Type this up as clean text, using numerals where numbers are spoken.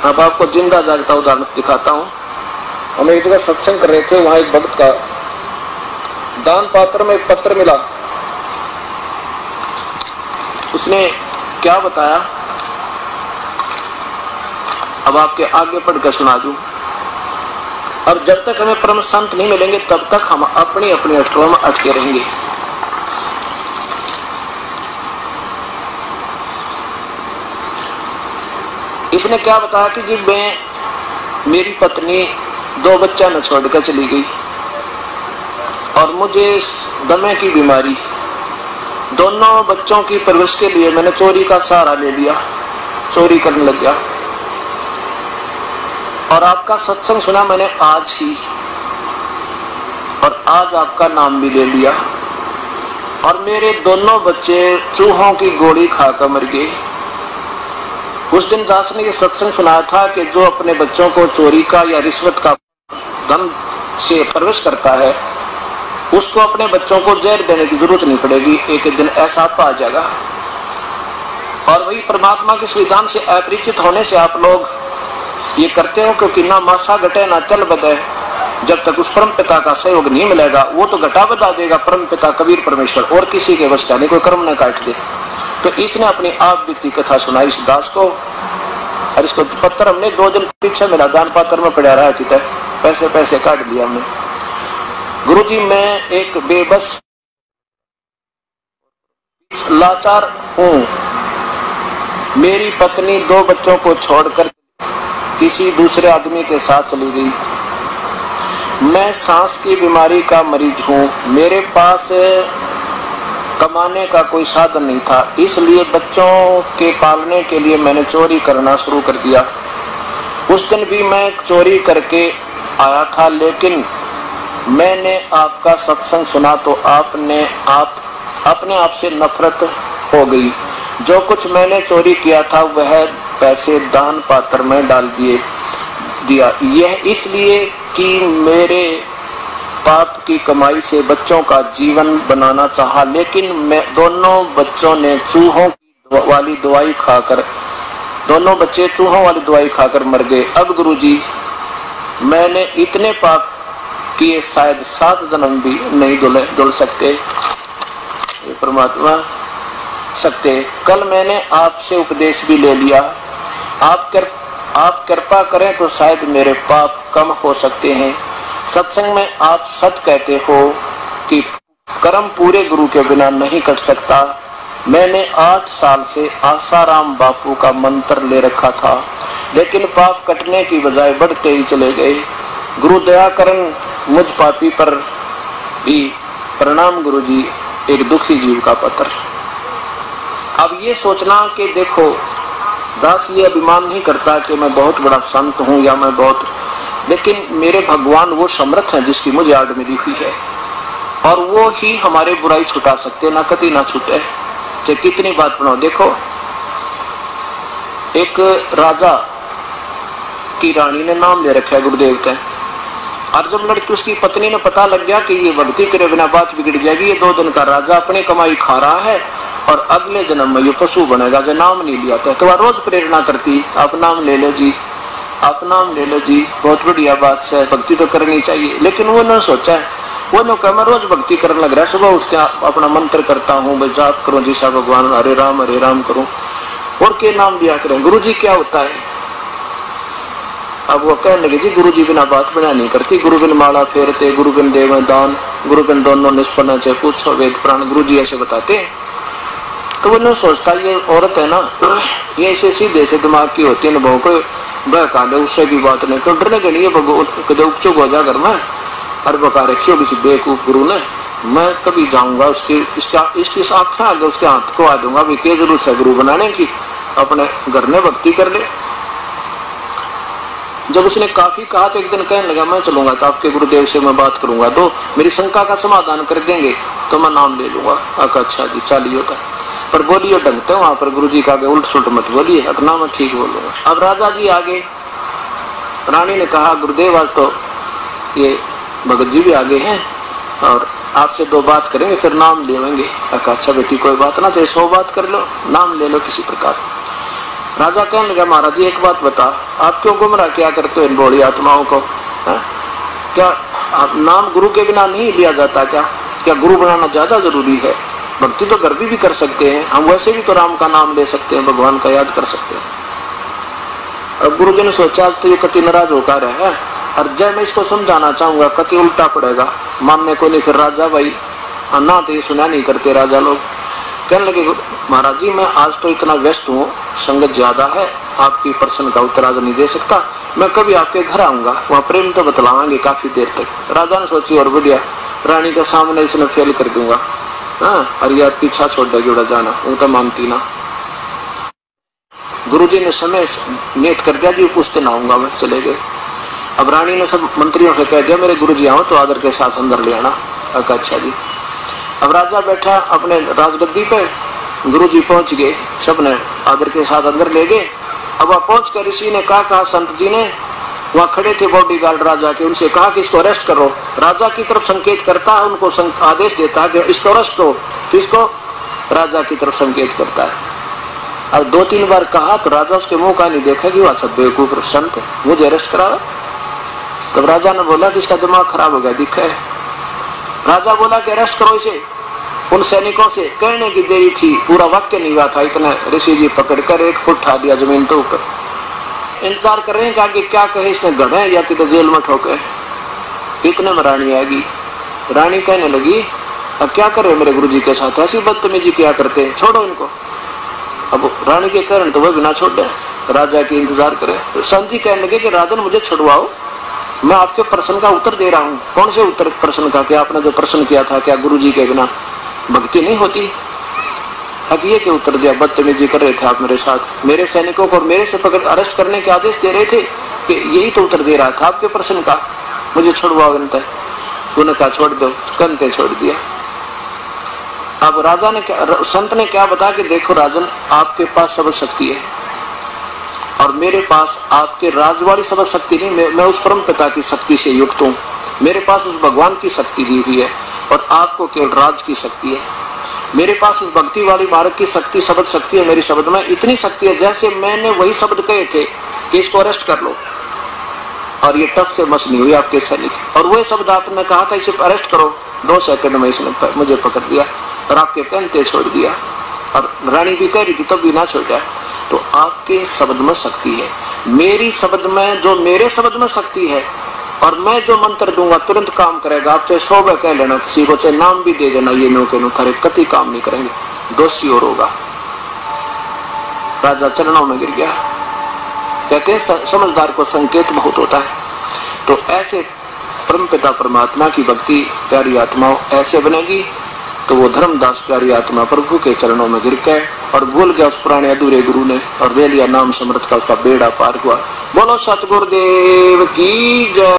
अब आपको जिंदा जागता उदाहरण दिखाता हूँ। हम एक जगह सत्संग कर रहे थे, वहां एक भक्त का दान पात्र में एक पत्र मिला। उसने क्या बताया, अब आपके आगे पढ़कर सुना दूं। अब जब तक हमें परम संत नहीं मिलेंगे तब तक हम अपनी अपनी अटकलों में अटके रहेंगे। इसने क्या बताया कि जी मेरी पत्नी 2 बच्चा न छोड़कर चली गई और मुझे दमे की बीमारी, दोनों बच्चों की परवरिश के लिए मैंने चोरी का सहारा ले लिया, चोरी करने लग गया। और आपका सत्संग सुना मैंने आज ही, और आज आपका नाम भी ले लिया, और मेरे दोनों बच्चे चूहों की गोली खाकर मर गए। उस दिन दास ने ये सत्संग सुनाया था कि जो अपने बच्चों को चोरी का या रिश्वत का धन से परवरिश करता है, उसको अपने बच्चों को जहर देने की जरूरत नहीं पड़ेगी, एक दिन ऐसा आ जाएगा। और वही परमात्मा के विधान से अपरिचित होने से आप लोग ये करते हो, क्योंकि ना मासा घटे ना चल बदे। जब तक उस परम पिता का सहयोग नहीं मिलेगा, वो तो घटा बता देगा परम पिता कबीर परमेश्वर, और किसी के वश का नहीं, कोई कर्म न काट दे। तो इसने अपनी आप बीती कथा सुनाई इस दास को, और इसको पत्थर हमने 2 दिन पीछे मिला, दान पात्र में पड़ा रहा कितना पैसे काट दिया हमने। गुरुजी मैं एक बेबस लाचार हूँ, मेरी पत्नी 2 बच्चों को छोड़कर किसी दूसरे आदमी के साथ चली गई। मैं सांस की बीमारी का मरीज हूँ, मेरे पास कमाने का कोई साधन नहीं था, इसलिए बच्चों के पालने के लिए मैंने चोरी करना शुरू कर दिया। उस दिन भी मैं चोरी करके आया था, लेकिन मैंने आपका सत्संग सुना तो अपने आप से नफरत हो गई। जो कुछ मैंने चोरी किया था वह पैसे दान पात्र में डाल दिया, यह इसलिए कि मेरे पाप की कमाई से बच्चों का जीवन बनाना चाहा, लेकिन मैं दोनों बच्चों ने चूहों वाली दवाई खाकर, दोनों बच्चे चूहों वाली दवाई खाकर मर गए। अब गुरुजी मैंने इतने पाप किए, शायद 7 जन्म भी नहीं धुल सकते, ये परमात्मा सकते। कल मैंने आपसे उपदेश भी ले लिया, आप कृपा करें तो शायद मेरे पाप कम हो सकते हैं। सत्संग में आप सच कहते हो कि कर्म पूरे गुरु के बिना नहीं कट सकता। मैंने 8 साल से आसाराम बापू का मंत्र ले रखा था, लेकिन पाप कटने की बजाय बढ़ते ही चले गए। गुरु दया करन मुझ पापी पर भी। प्रणाम गुरुजी, एक दुखी जीव का पत्र। अब ये सोचना कि देखो दास ये अभिमान नहीं करता कि मैं बहुत बड़ा संत हूँ या मैं बहुत, लेकिन मेरे भगवान वो समर्थ हैं जिसकी मुझे आड़ मिली हुई है, और वो ही हमारे बुराई छुटा सकते, ना कति ना छूटे, चाहे कितनी बात बनाओ। देखो एक राजा की रानी ने नाम ले रखा है गुरुदेव का, और जब लड़की उसकी पत्नी ने पता लग गया कि ये भक्ति करे बिना बात बिगड़ जाएगी, ये 2 दिन का राजा अपनी कमाई खा रहा है और अगले जन्म में ये पशु बनेगा, जो नाम नहीं लिया था। तो वह रोज प्रेरणा करती, आप नाम ले लो जी, आप नाम ले लो जी, बहुत बढ़िया बात है, भक्ति तो करनी चाहिए। लेकिन वो ने सोचा है, वो ने कहा मैं रोज भक्ति करने लग रहा है, सुबह उठते अपना मंत्र करता हूँ, भाई जाप करूँ जी सा भगवान हरे राम करूँ, और के नाम लिया करें। गुरु जी क्या होता है? अब वो कहने लगे जी गुरु जी बिना बात बना नहीं करती, गुरु बिन माला फेरते, गुरु बिन देव दान, गुरु बिन दोनों निष्पन्न चाहे पूछो वेद प्राण, गुरु जी ऐसे बताते हैं। तो वो सोचता ये औरत है ना, ये ऐसे सीधे से दिमाग की होती है ना, बहु को बहका दे, उससे भी बात नहीं तो डरने के लिए कदे उपचुक हो जा कर मैं, और बका रखी हो किसी बेवकूफ गुरु ने, मैं कभी जाऊंगा इसकी आंखें आगे उसके हाथ को आ दूंगा, भी क्या जरूरत है गुरु बनाने की, अपने घर में भक्ति कर ले। जब उसने काफी कहा तो एक दिन कहने लगा मैं चलूंगा तो आपके गुरुदेव से मैं बात करूंगा, तो मेरी शंका का समाधान कर देंगे तो मैं नाम ले लूंगा। अच्छा जी चालिए होता, पर बोलिए ढंग से, वहां पर गुरुजी का आगे उल्ट सुल्ट मत बोलिए, अपना मैं ठीक बोलूंगा। अब राजा जी आगे, रानी ने कहा गुरुदेव आज तो ये भगत जी भी आगे हैं और आपसे 2 बात करेंगे फिर नाम लेंगे। अच्छा बेटी कोई बात ना, चाहे 100 बात कर लो, नाम ले लो किसी प्रकार। राजा कहने लगा, महाराज जी एक बात बता, आप क्यों गुमराह क्या करते हो इन भोली आत्माओं को? क्या नाम गुरु के बिना नहीं लिया जाता? क्या गुरु बनाना ज्यादा जरूरी है? भक्ति तो घर भी कर सकते हैं हम, वैसे भी तो राम का नाम ले सकते हैं, भगवान का याद कर सकते हैं। अब गुरु जी ने सोचा आज तो ये कति नाराज होकर है, और जब मैं इसको समझाना चाहूंगा कति उल्टा पड़ेगा, मानने को नहीं। फिर राजा भाई ना तो ये सुना नहीं करते राजा लोग। कहने लगे, महाराज जी मैं आज तो इतना व्यस्त हूँ, संगत ज्यादा है, आपकी प्रश्न का उत्तर आज नहीं दे सकता, मैं कभी आपके घर आऊंगा, वहाँ प्रेम तो बतलावांगे काफी देर तक। राजा ने सोची और बढ़िया, रानी के सामने इसने फेल कर दूंगा, हाँ, और ये पीछा छोड़ देगी उड़ा जाना, उनका मानती ना। गुरुजी ने समय नेट कर दिया कि उस दिन आऊंगा, मैं चले गए। अब रानी ने सब मंत्रियों से कह दिया मेरे गुरुजी आओ तो आदर के साथ अंदर ले आना। अच्छा जी। अब राजा बैठा अपने राजगद्दी पे, गुरुजी पहुंच गए, सबने आदर के साथ अंदर ले गए। अब वह पहुंच कर ऋषि ने कहा संत जी ने, वहाँ खड़े थे बॉडीगार्ड राजा के, उनसे कहा कि इसको अरेस्ट करो। राजा की तरफ संकेत करता है, उनको आदेश देता है कि इसको अरेस्ट करो। किसको? राजा की तरफ संकेत करता है। अब 2-3 बार कहा तो राजा उसके मुंह का नहीं देखा कि वो अच्छा बेवकूफ संत है, मुझे अरेस्ट करा। तब राजा ने बोला कि इसका दिमाग खराब हो गया, दिखा है। राजा बोला कि अरेस्ट करो इसे। उन सैनिकों से कहने की देरी थी, पूरा वाक्य नहीं हुआ था, इतना ऋषि जी पकड़कर 1 फुट उठा दिया जमीन के ऊपर। इंतजार कर रहे हैं कि क्या कहे, इसने गढ़े या कि तो जेल में ठोके। इतने में रानी आएगी। रानी कहने लगी, अब क्या कर रहे हो मेरे गुरुजी के साथ, ऐसी बदतमीजी क्या करते हैं, छोड़ो इनको। अब रानी के कारण तो वह बिना छोड़ दे, राजा की इंतजार करे। तो संत जी कहने लगे कि राजन मुझे छुड़वाओ, मैं आपके प्रश्न का उत्तर दे रहा हूँ। कौन से उत्तर प्रश्न का? कि आपने जो प्रश्न किया था, क्या गुरुजी के बिना भक्ति नहीं होती? अब ये के उत्तर दिया, बदतमीजी कर रहे थे आप मेरे साथ, मेरे सैनिकों को और मेरे से पकड़ अरेस्ट करने के आदेश दे रहे थे, कि यही तो उत्तर दे रहा था आपके प्रश्न का, मुझे छुड़वाओ। उन्होंने कहा छोड़ दो, कंते छोड़ दिया। अब राजा ने क्या, संत ने क्या बताया कि देखो राजन, आपके पास सब शक्ति है और मेरे पास आपके राजवाड़ी सब शक्ति नहीं, मैं उस परम पिता की शक्ति से युक्त हूँ, मेरे पास उस भगवान की शक्ति दी हुई है और आपको केवल राज की शक्ति है। मेरे पास उस भक्ति वाली मार्ग की शक्ति, शब्द शक्ति है, मेरी शब्द में इतनी शक्ति है, जैसे मैंने वही शब्द कहे थे कि इसको अरेस्ट कर लो, और ये टस से मस नहीं हुई आपके सैनिक, और वही शब्द आपने कहा था इसे अरेस्ट करो, 2 सेकंड में इसने मुझे पकड़ दिया और आपके कहते छोड़ दिया। और रानी भी कह रही थी तब भी ना छोड़ा। तो आपके शब्द में शक्ति है, मेरी शब्द में, जो मेरे शब्द में शक्ति है, और मैं जो मंत्र दूंगा तुरंत काम करेगा। आप चाहे 100 बार कह लेना किसी को, चाहे नाम भी दे देना, ये नो के नो थारे कति काम नहीं करेंगे, दोषी और होगा। राजा चरणों में गिर गया। कहते हैं समझदार को संकेत बहुत होता है। तो ऐसे परमपिता परमात्मा की भक्ति प्यारी आत्माओं ऐसे बनेगी तो वो धर्मदास प्यारी आत्मा प्रभु के चरणों में गिर गए और भूल गया उस पुराने अधूरे गुरु ने, और ले लिया नाम समर्थ का, उसका बेड़ा पार हुआ। बोलो सतगुरुदेव की जय।